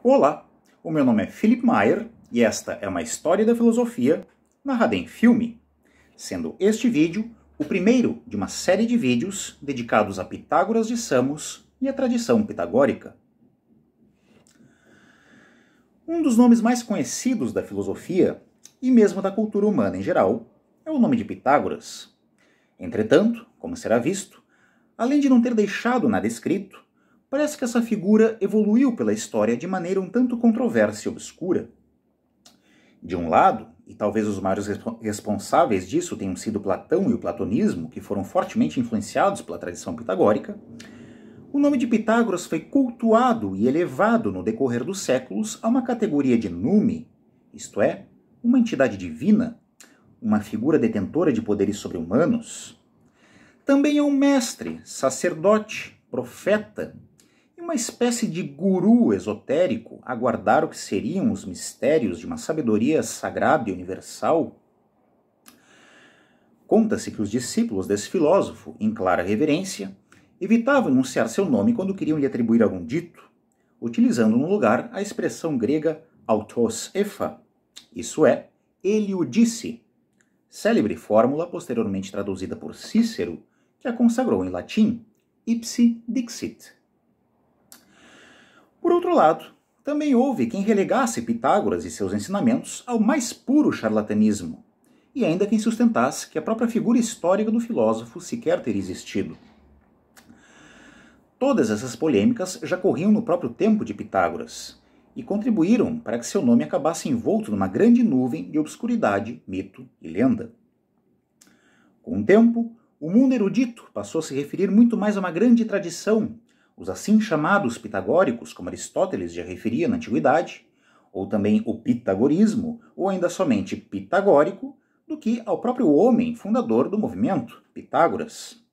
Olá, o meu nome é Philipp Meyer e esta é uma história da filosofia narrada em filme, sendo este vídeo o primeiro de uma série de vídeos dedicados a Pitágoras de Samos e à tradição pitagórica. Um dos nomes mais conhecidos da filosofia, e mesmo da cultura humana em geral, é o nome de Pitágoras. Entretanto, como será visto, além de não ter deixado nada escrito, parece que essa figura evoluiu pela história de maneira um tanto controversa e obscura. De um lado, e talvez os maiores responsáveis disso tenham sido Platão e o platonismo, que foram fortemente influenciados pela tradição pitagórica, o nome de Pitágoras foi cultuado e elevado no decorrer dos séculos a uma categoria de nume, isto é, uma entidade divina, uma figura detentora de poderes sobre-humanos. Também é um mestre, sacerdote, profeta, uma espécie de guru esotérico a guardar o que seriam os mistérios de uma sabedoria sagrada e universal. Conta-se que os discípulos desse filósofo, em clara reverência, evitavam enunciar seu nome quando queriam lhe atribuir algum dito, utilizando no lugar a expressão grega autos epha, isso é, ele o disse, célebre fórmula posteriormente traduzida por Cícero, que a consagrou em latim, ipsi dixit. Por outro lado, também houve quem relegasse Pitágoras e seus ensinamentos ao mais puro charlatanismo, e ainda quem sustentasse que a própria figura histórica do filósofo sequer teria existido. Todas essas polêmicas já corriam no próprio tempo de Pitágoras, e contribuíram para que seu nome acabasse envolto numa grande nuvem de obscuridade, mito e lenda. Com o tempo, o mundo erudito passou a se referir muito mais a uma grande tradição, os assim chamados pitagóricos, como Aristóteles já referia na antiguidade, ou também o pitagorismo, ou ainda somente pitagórico, do que ao próprio homem fundador do movimento, Pitágoras.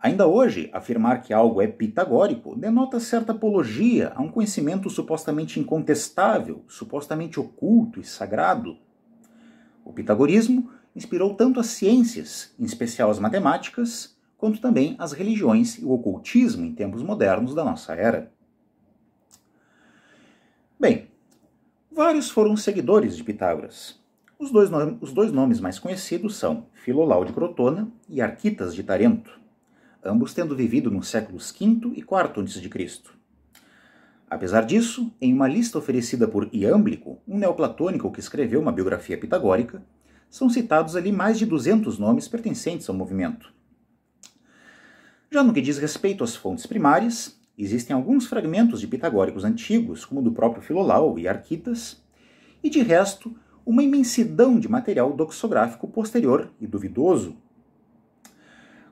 Ainda hoje, afirmar que algo é pitagórico denota certa apologia a um conhecimento supostamente incontestável, supostamente oculto e sagrado. O pitagorismo inspirou tanto as ciências, em especial as matemáticas, quanto também as religiões e o ocultismo em tempos modernos da nossa era. Bem, vários foram seguidores de Pitágoras. Os dois nomes mais conhecidos são Filolau de Crotona e Arquitas de Tarento, ambos tendo vivido nos séculos V e IV a.C. Apesar disso, em uma lista oferecida por Iâmblico, um neoplatônico que escreveu uma biografia pitagórica, são citados ali mais de 200 nomes pertencentes ao movimento. Já no que diz respeito às fontes primárias, existem alguns fragmentos de pitagóricos antigos, como o do próprio Filolau e Arquitas, e de resto, uma imensidão de material doxográfico posterior e duvidoso.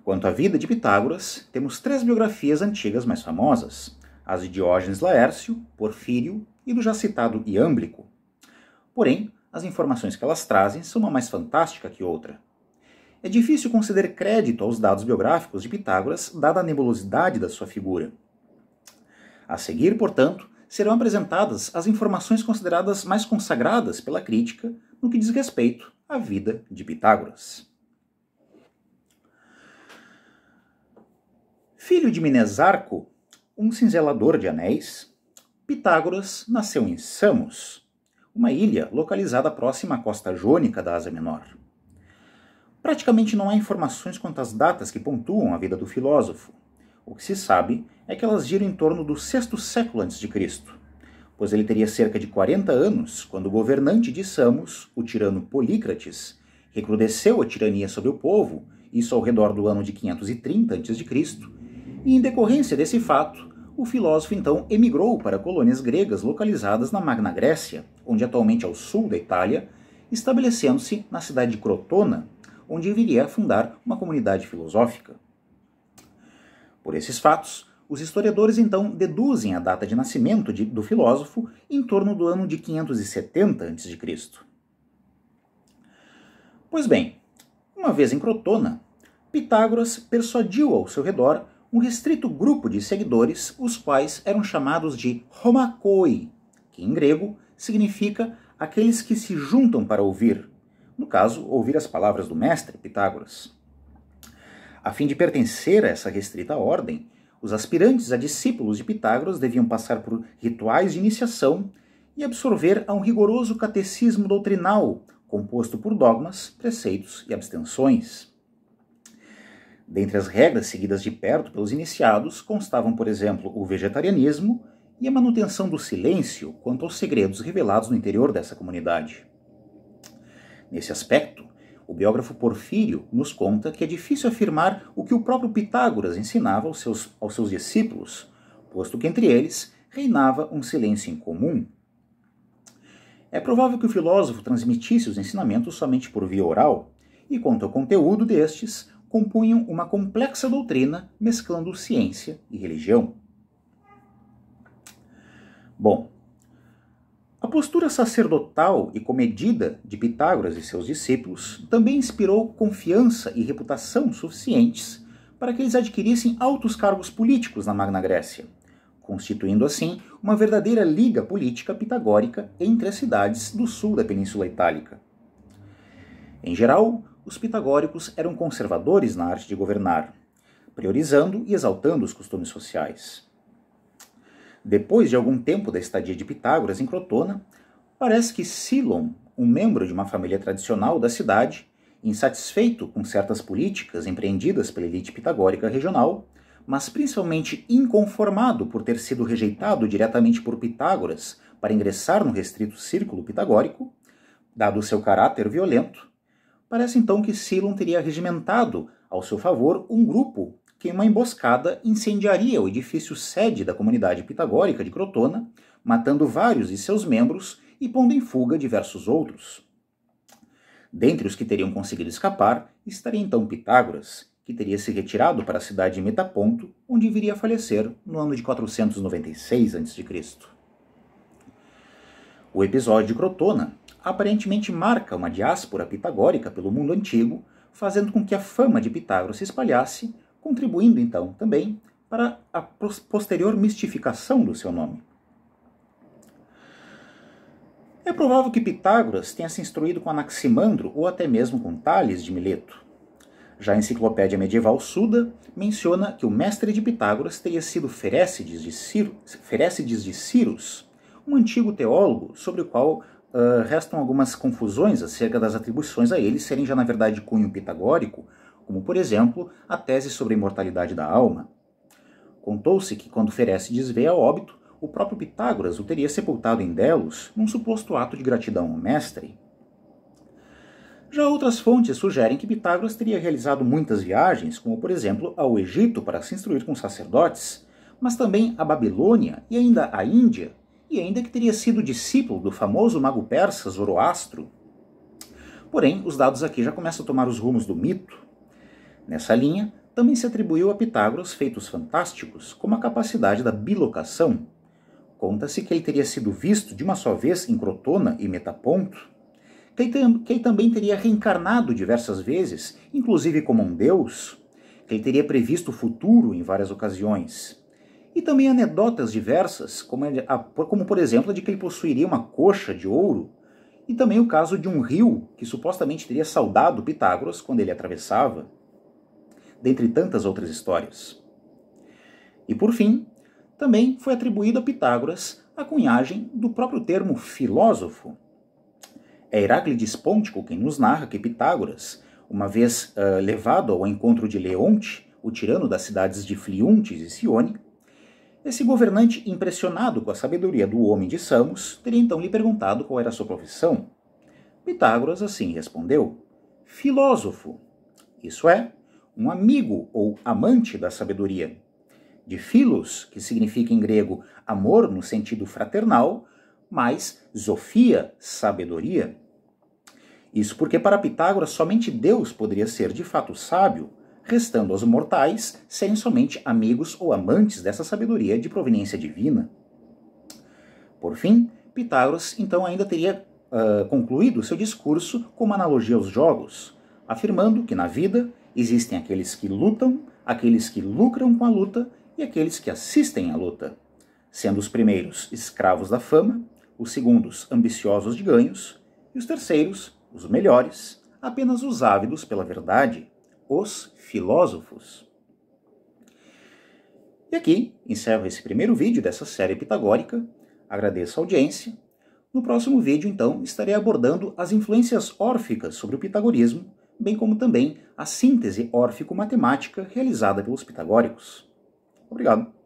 Quanto à vida de Pitágoras, temos 3 biografias antigas mais famosas, as de Diógenes Laércio, Porfírio e do já citado Iâmblico. Porém, as informações que elas trazem são uma mais fantástica que outra. É difícil conceder crédito aos dados biográficos de Pitágoras, dada a nebulosidade da sua figura. A seguir, portanto, serão apresentadas as informações consideradas mais consagradas pela crítica no que diz respeito à vida de Pitágoras. Filho de Minesarco, um cinzelador de anéis, Pitágoras nasceu em Samos, uma ilha localizada próxima à costa jônica da Ásia Menor. Praticamente não há informações quanto às datas que pontuam a vida do filósofo. O que se sabe é que elas giram em torno do 6º século a.C., pois ele teria cerca de 40 anos quando o governante de Samos, o tirano Polícrates, recrudesceu a tirania sobre o povo, isso ao redor do ano de 530 a.C., e em decorrência desse fato, o filósofo então emigrou para colônias gregas localizadas na Magna Grécia, onde atualmente é o sul da Itália, estabelecendo-se na cidade de Crotona, onde viria a fundar uma comunidade filosófica. Por esses fatos, os historiadores então deduzem a data de nascimento do filósofo em torno do ano de 570 a.C. Pois bem, uma vez em Crotona, Pitágoras persuadiu ao seu redor um restrito grupo de seguidores, os quais eram chamados de homakoi, que em grego significa aqueles que se juntam para ouvir, no caso, ouvir as palavras do mestre Pitágoras. A fim de pertencer a essa restrita ordem, Os aspirantes a discípulos de Pitágoras deviam passar por rituais de iniciação e absorver a um rigoroso catecismo doutrinal, composto por dogmas, preceitos e abstenções. Dentre as regras seguidas de perto pelos iniciados constavam, por exemplo, o vegetarianismo e a manutenção do silêncio quanto aos segredos revelados no interior dessa comunidade. Nesse aspecto, o biógrafo Porfírio nos conta que é difícil afirmar o que o próprio Pitágoras ensinava aos seus discípulos, posto que entre eles reinava um silêncio incomum. É provável que o filósofo transmitisse os ensinamentos somente por via oral, e quanto ao conteúdo destes, compunham uma complexa doutrina mesclando ciência e religião. Bom, a postura sacerdotal e comedida de Pitágoras e seus discípulos também inspirou confiança e reputação suficientes para que eles adquirissem altos cargos políticos na Magna Grécia, constituindo assim uma verdadeira liga política pitagórica entre as cidades do sul da Península Itálica. Em geral, os pitagóricos eram conservadores na arte de governar, priorizando e exaltando os costumes sociais. Depois de algum tempo da estadia de Pitágoras em Crotona, parece que Cílon, um membro de uma família tradicional da cidade, insatisfeito com certas políticas empreendidas pela elite pitagórica regional, mas principalmente inconformado por ter sido rejeitado diretamente por Pitágoras para ingressar no restrito círculo pitagórico, dado o seu caráter violento, parece então que Cílon teria regimentado ao seu favor um grupo que em uma emboscada incendiaria o edifício sede da comunidade pitagórica de Crotona, matando vários de seus membros e pondo em fuga diversos outros. Dentre os que teriam conseguido escapar, estaria então Pitágoras, que teria se retirado para a cidade de Metaponto, onde viria a falecer no ano de 496 a.C. O episódio de Crotona aparentemente marca uma diáspora pitagórica pelo mundo antigo, fazendo com que a fama de Pitágoras se espalhasse, contribuindo então também para a posterior mistificação do seu nome. É provável que Pitágoras tenha se instruído com Anaximandro ou até mesmo com Tales de Mileto. Já a enciclopédia medieval Suda menciona que o mestre de Pitágoras teria sido Ferécides de Cirus, um antigo teólogo sobre o qual restam algumas confusões acerca das atribuições a ele serem já na verdade de cunho pitagórico, como por exemplo a tese sobre a imortalidade da alma. Contou-se que quando Ferécides veio a óbito, o próprio Pitágoras o teria sepultado em Delos num suposto ato de gratidão ao mestre. Já outras fontes sugerem que Pitágoras teria realizado muitas viagens, como por exemplo ao Egito para se instruir com sacerdotes, mas também à Babilônia e ainda à Índia, e ainda que teria sido discípulo do famoso mago persa Zoroastro. Porém, os dados aqui já começam a tomar os rumos do mito. Nessa linha, também se atribuiu a Pitágoras feitos fantásticos, como a capacidade da bilocação. Conta-se que ele teria sido visto de uma só vez em Crotona e Metaponto, que ele também teria reencarnado diversas vezes, inclusive como um deus, que ele teria previsto o futuro em várias ocasiões, e também anedotas diversas, como por exemplo a de que ele possuiria uma coxa de ouro, e também o caso de um rio que supostamente teria saudado Pitágoras quando ele atravessava, dentre tantas outras histórias. E por fim, também foi atribuído a Pitágoras a cunhagem do próprio termo filósofo. É Heráclides Pôntico quem nos narra que Pitágoras, uma vez levado ao encontro de Leonte, o tirano das cidades de Fliuntes e Cione, esse governante, impressionado com a sabedoria do homem de Samos, teria então lhe perguntado qual era a sua profissão. Pitágoras assim respondeu: filósofo, isso é, um amigo ou amante da sabedoria. De philos, que significa em grego amor no sentido fraternal, mais Zofia, sabedoria. Isso porque para Pitágoras somente Deus poderia ser de fato sábio, restando aos mortais serem somente amigos ou amantes dessa sabedoria de proveniência divina. Por fim, Pitágoras então ainda teria concluído seu discurso com uma analogia aos jogos, afirmando que na vida existem aqueles que lutam, aqueles que lucram com a luta e aqueles que assistem à luta, sendo os primeiros escravos da fama, os segundos ambiciosos de ganhos e os terceiros, os melhores, apenas os ávidos pela verdade, os filósofos. E aqui encerro esse primeiro vídeo dessa série pitagórica. Agradeço a audiência. No próximo vídeo, então, estarei abordando as influências órficas sobre o pitagorismo, bem como também a síntese órfico-matemática realizada pelos pitagóricos. Obrigado.